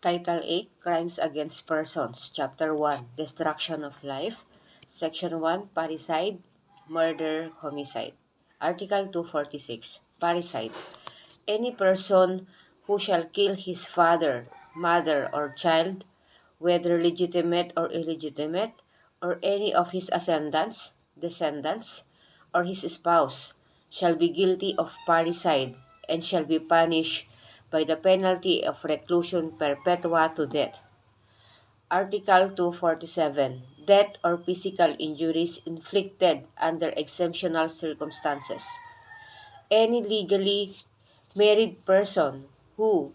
Title 8, Crimes Against Persons, Chapter 1, Destruction of Life, Section 1, Parricide, Murder, Homicide. Article 246, Parricide. Any person who shall kill his father, mother, or child, whether legitimate or illegitimate, or any of his descendants, or his spouse, shall be guilty of parricide and shall be punished by the penalty of reclusion perpetua to death. Article 247. Death or physical injuries inflicted under exceptional circumstances. Any legally married person who,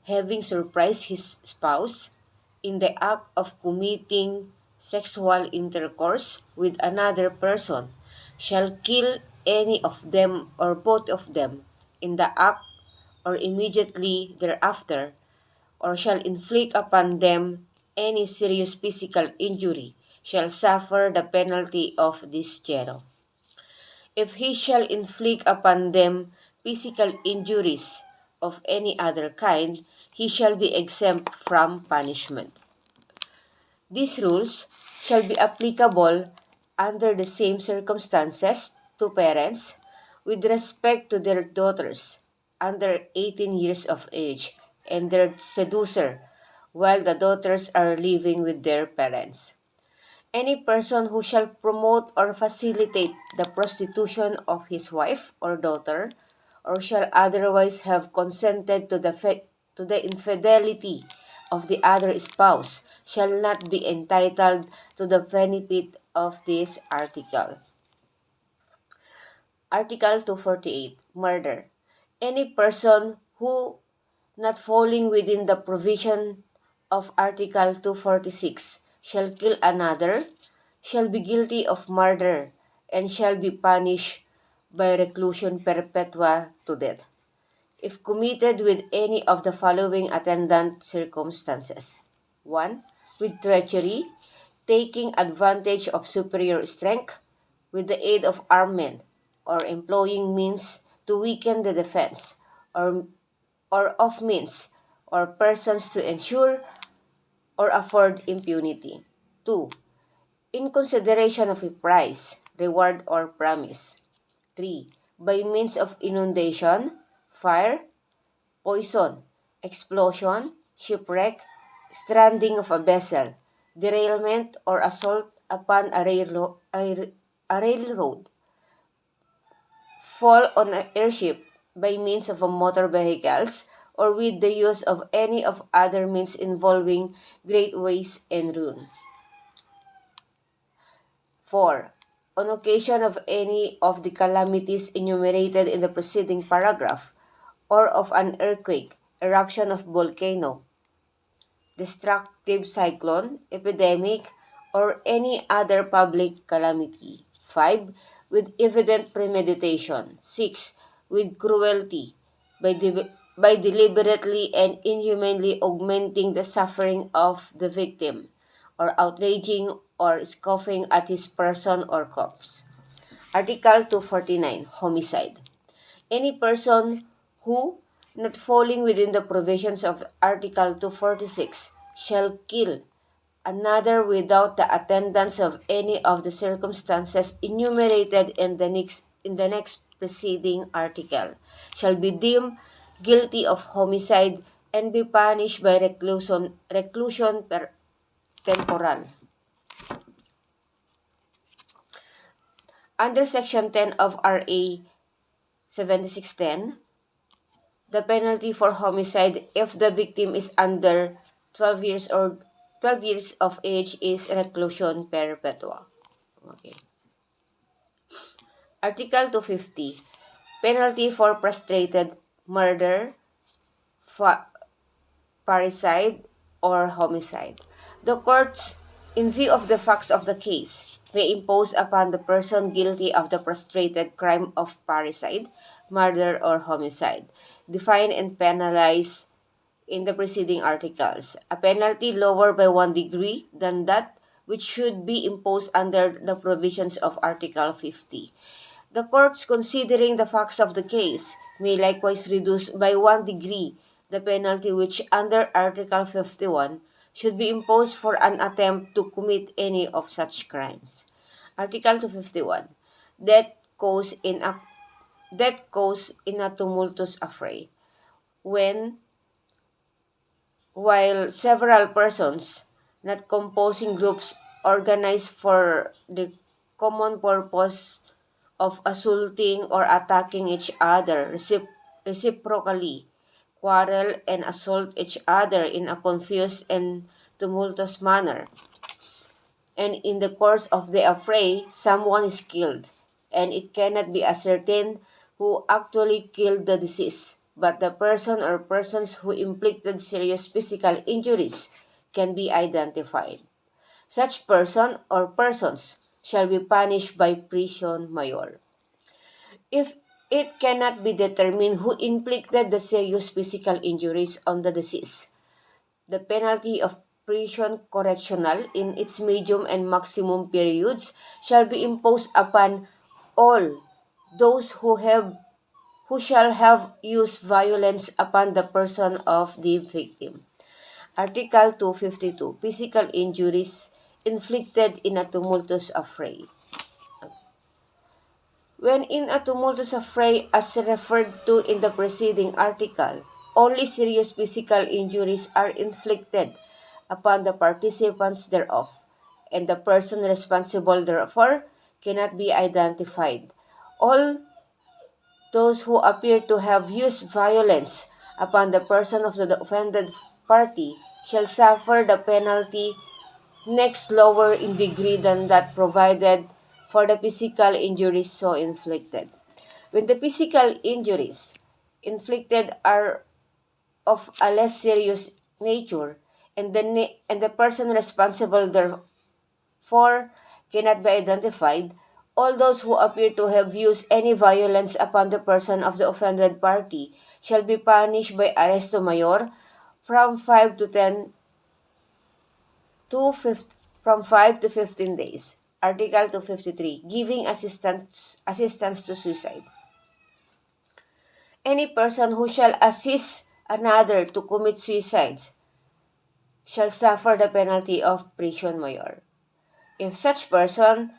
having surprised his spouse in the act of committing sexual intercourse with another person, shall kill any of them or both of them in the act or immediately thereafter, or shall inflict upon them any serious physical injury, shall suffer the penalty of this general. If he shall inflict upon them physical injuries of any other kind, he shall be exempt from punishment. These rules shall be applicable under the same circumstances to parents with respect to their daughters under 18 years of age and their seducer while the daughters are living with their parents. Any person who shall promote or facilitate the prostitution of his wife or daughter, or shall otherwise have consented to the infidelity of the other spouse, shall not be entitled to the benefit of this article. Article 248. Murder. Any person who, not falling within the provision of Article 246, shall kill another, shall be guilty of murder, and shall be punished by reclusion perpetua to death, if committed with any of the following attendant circumstances. 1. With treachery, taking advantage of superior strength, with the aid of armed men, or employing means to weaken the defense, or of means or persons to ensure or afford impunity. 2. In consideration of a prize, reward, or promise. 3. By means of inundation, fire, poison, explosion, shipwreck, stranding of a vessel, derailment, or assault upon a railroad, fall on an airship by means of a motor vehicles, or with the use of any of other means involving great waste and ruin. 4. On occasion of any of the calamities enumerated in the preceding paragraph, or of an earthquake, eruption of volcano, destructive cyclone, epidemic, or any other public calamity. 5. With evident premeditation. 6. With cruelty, by deliberately and inhumanly augmenting the suffering of the victim, or outraging or scoffing at his person or corpse. Article 249, Homicide. Any person who, not falling within the provisions of Article 246, shall kill another without the attendance of any of the circumstances enumerated in the next preceding article, shall be deemed guilty of homicide and be punished by reclusion per temporal. Under Section 10 of RA 7610, the penalty for homicide if the victim is under 12 years of age is reclusion perpetua. Okay. Article 250. Penalty for frustrated murder, parricide, or homicide. The courts, in view of the facts of the case, may impose upon the person guilty of the frustrated crime of parricide, murder, or homicide, defined and penalized in the preceding articles, a penalty lower by 1 degree than that which should be imposed under the provisions of Article 50. The courts, considering the facts of the case, may likewise reduce by 1 degree the penalty which under Article 51 should be imposed for an attempt to commit any of such crimes. Article 251. Death caused in a tumultuous affray, when, while several persons, not composing groups organized for the common purpose of assaulting or attacking each other reciprocally, quarrel and assault each other in a confused and tumultuous manner, and in the course of the affray someone is killed, and it cannot be ascertained who actually killed the deceased, but the person or persons who inflicted serious physical injuries can be identified. Such person or persons shall be punished by prison mayor. If it cannot be determined who inflicted the serious physical injuries on the deceased, the penalty of prison correctional in its medium and maximum periods shall be imposed upon all those who shall have used violence upon the person of the victim. Article 252. Physical injuries inflicted in a tumultuous affray. When in a tumultuous affray as referred to in the preceding article, only serious physical injuries are inflicted upon the participants thereof, and the person responsible therefor cannot be identified. All those who appear to have used violence upon the person of the offended party shall suffer the penalty next lower in degree than that provided for the physical injuries so inflicted. When the physical injuries inflicted are of a less serious nature, and the person responsible therefore cannot be identified, all those who appear to have used any violence upon the person of the offended party shall be punished by arresto mayor from 5 to 10 to 50, from 5 to 15 days. Article 253. Giving assistance to suicide. Any person who shall assist another to commit suicide shall suffer the penalty of prison mayor. If such person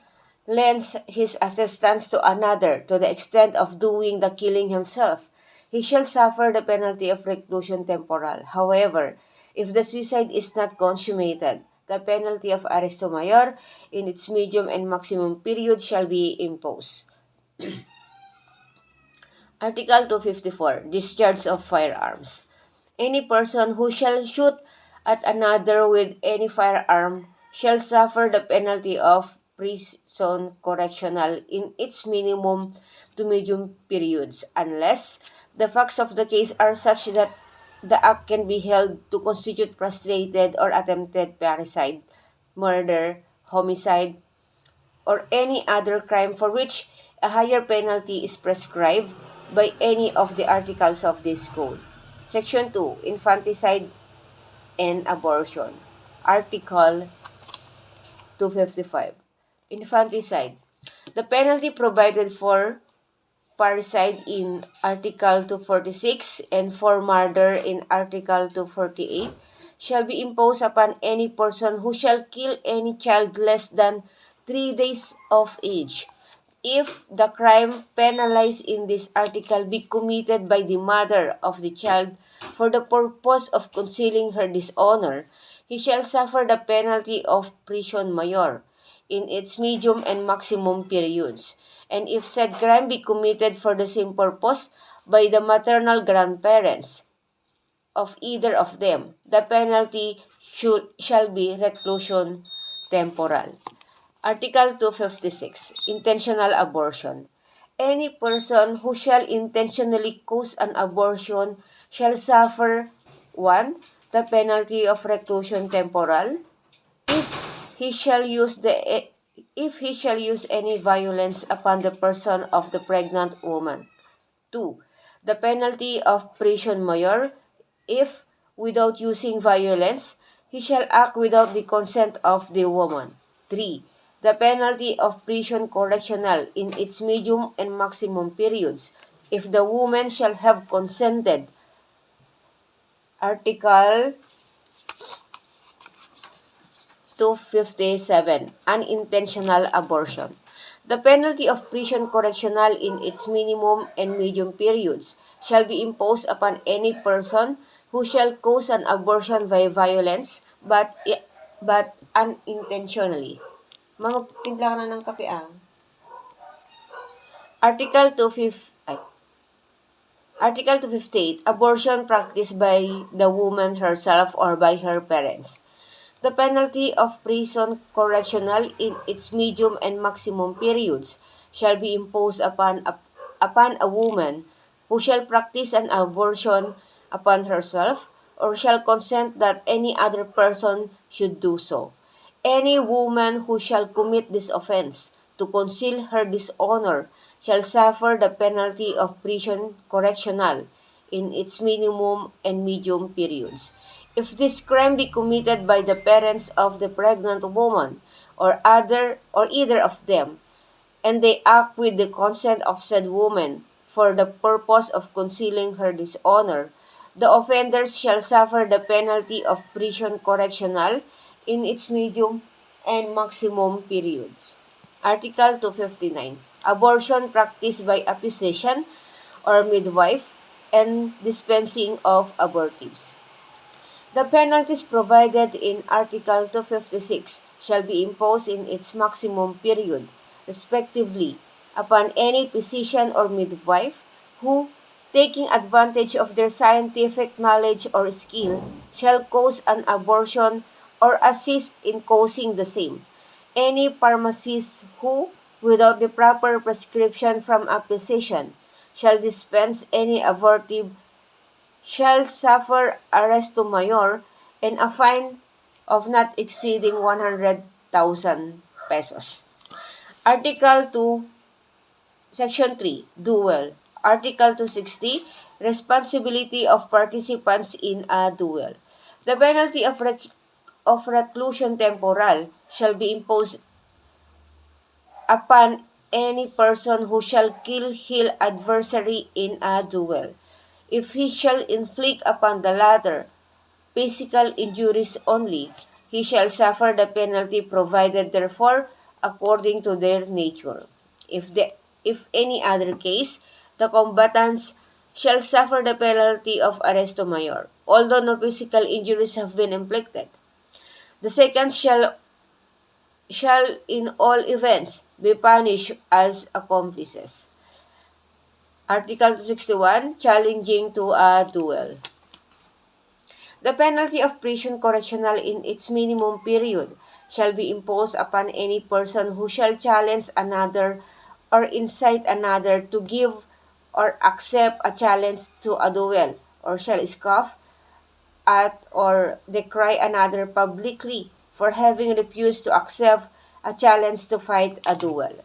lends his assistance to another to the extent of doing the killing himself, he shall suffer the penalty of reclusion temporal. However, if the suicide is not consummated, the penalty of arresto mayor in its medium and maximum period shall be imposed. Article 254. Discharge of firearms. Any person who shall shoot at another with any firearm shall suffer the penalty of prison correctional in its minimum to medium periods, unless the facts of the case are such that the act can be held to constitute frustrated or attempted parricide, murder, homicide, or any other crime for which a higher penalty is prescribed by any of the articles of this code. Section 2. Infanticide and abortion. Article 255. Infanticide. The penalty provided for parricide in Article 246 and for murder in Article 248 shall be imposed upon any person who shall kill any child less than 3 days of age. If the crime penalized in this article be committed by the mother of the child for the purpose of concealing her dishonor, he shall suffer the penalty of prison mayor in its medium and maximum periods. And if said crime be committed for the same purpose by the maternal grandparents of either of them, the penalty shall be reclusion temporal. Article 256. Intentional abortion. Any person who shall intentionally cause an abortion shall suffer 1. The penalty of reclusion temporal if he shall use any violence upon the person of the pregnant woman. 2. The penalty of prison mayor if, without using violence, he shall act without the consent of the woman. 3. The penalty of prison correctional in its medium and maximum periods if the woman shall have consented Article 257, unintentional abortion. The penalty of prison correctional in its minimum and medium periods shall be imposed upon any person who shall cause an abortion by violence but unintentionally. Mga timpla ka na ng kape ah. Article 258. Article 258, abortion practiced by the woman herself or by her parents. The penalty of prison correctional in its medium and maximum periods shall be imposed upon a woman who shall practice an abortion upon herself or shall consent that any other person should do so. Any woman who shall commit this offense to conceal her dishonor shall suffer the penalty of prison correctional in its minimum and medium periods. If this crime be committed by the parents of the pregnant woman or either of them, and they act with the consent of said woman for the purpose of concealing her dishonor, the offenders shall suffer the penalty of prison correctional in its medium and maximum periods. Article 259. Abortion practiced by a physician or midwife and dispensing of abortives. The penalties provided in Article 256 shall be imposed in its maximum period, respectively, upon any physician or midwife who, taking advantage of their scientific knowledge or skill, shall cause an abortion or assist in causing the same. Any pharmacist who, without the proper prescription from a physician, shall dispense any abortive shall suffer arresto mayor and a fine of not exceeding 100,000 pesos. Article 2, Section 3, Duel. Article 260, Responsibility of participants in a duel. The penalty of reclusion temporal shall be imposed upon any person who shall kill his adversary in a duel, if he shall inflict upon the latter physical injuries only, he shall suffer the penalty provided therefore according to their nature. If any other case, the combatants shall suffer the penalty of arresto mayor, although no physical injuries have been inflicted. The seconds shall in all events be punished as accomplices. Article 261, challenging to a duel. The penalty of prison correctional in its minimum period shall be imposed upon any person who shall challenge another or incite another to give or accept a challenge to a duel, or shall scoff at or decry another publicly for having refused to accept a challenge to fight a duel.